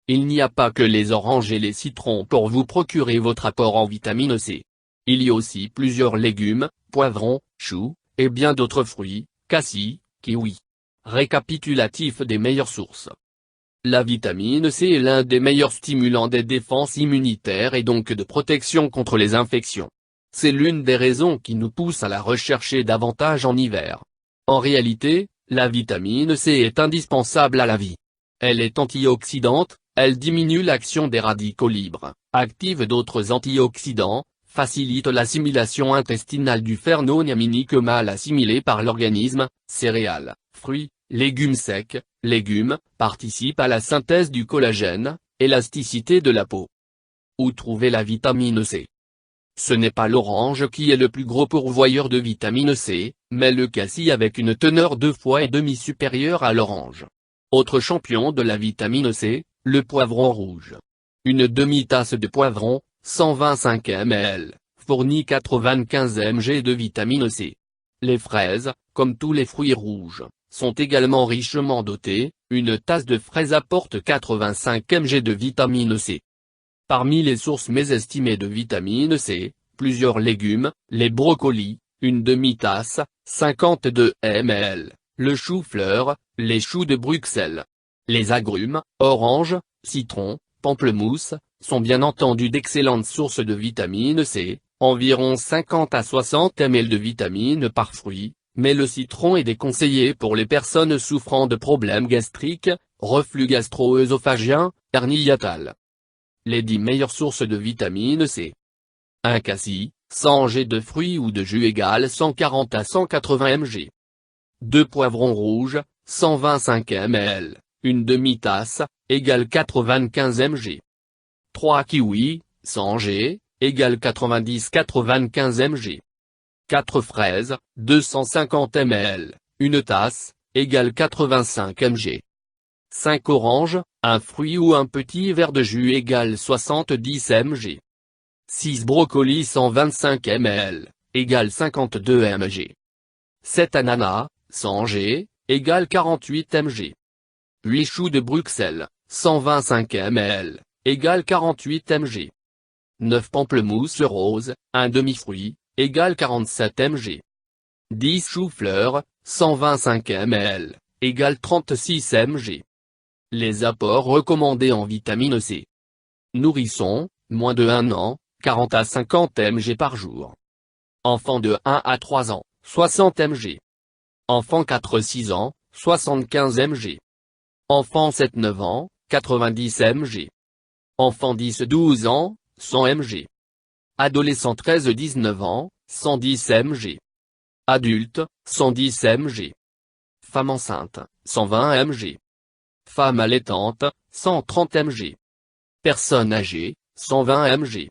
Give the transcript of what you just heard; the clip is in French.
Il n'y a pas que les oranges et les citrons pour vous procurer votre apport en vitamine C. Il y a aussi plusieurs légumes, poivrons, choux, et bien d'autres fruits, cassis, kiwis. Récapitulatif des meilleures sources. La vitamine C est l'un des meilleurs stimulants des défenses immunitaires et donc de protection contre les infections. C'est l'une des raisons qui nous pousse à la rechercher davantage en hiver. En réalité, la vitamine C est indispensable à la vie. Elle est antioxydante, elle diminue l'action des radicaux libres, active d'autres antioxydants, facilite l'assimilation intestinale du fer non aminique mal assimilé par l'organisme, céréales, fruits, légumes secs, légumes, participe à la synthèse du collagène, élasticité de la peau. Où trouver la vitamine C? Ce n'est pas l'orange qui est le plus gros pourvoyeur de vitamine C, mais le cassis avec une teneur 2,5 fois supérieure à l'orange. Autre champion de la vitamine C, le poivron rouge. Une demi-tasse de poivron, 125 ml, fournit 95 mg de vitamine C. Les fraises, comme tous les fruits rouges, sont également richement dotées, une tasse de fraises apporte 85 mg de vitamine C. Parmi les sources mésestimées de vitamine C, plusieurs légumes, les brocolis, une demi-tasse, 52 ml, le chou-fleur, les choux de Bruxelles. Les agrumes, oranges, citrons, pamplemousse, sont bien entendu d'excellentes sources de vitamine C, environ 50 à 60 ml de vitamine par fruit, mais le citron est déconseillé pour les personnes souffrant de problèmes gastriques, reflux gastro-œsophagien, hernie hiatale. Les 10 meilleures sources de vitamine C. Un cassis, 100 g de fruits ou de jus égale 140 à 180 mg. 2 poivrons rouges, 125 ml, une demi-tasse, égale 95 mg. 3 kiwis, 100 g, égale 90-95 mg. 4 fraises, 250 ml, une tasse, égale 85 mg. 5 oranges, un fruit ou un petit verre de jus égale 70 mg. 6 brocolis 125 ml, égale 52 mg. 7 ananas, 100 g, égale 48 mg. 8 choux de Bruxelles, 125 ml, égale 48 mg. 9 pamplemousses roses, un demi-fruit, égale 47 mg. 10 choux-fleurs, 125 ml, égale 36 mg. Les apports recommandés en vitamine C. Nourrisson, moins de 1 an, 40 à 50 mg par jour. Enfant de 1 à 3 ans, 60 mg. Enfant 4-6 ans, 75 mg. Enfant 7-9 ans, 90 mg. Enfant 10-12 ans, 100 mg. Adolescent 13-19 ans, 110 mg. Adulte, 110 mg. Femme enceinte, 120 mg. Femme allaitante, 130 mg. Personne âgée, 120 mg.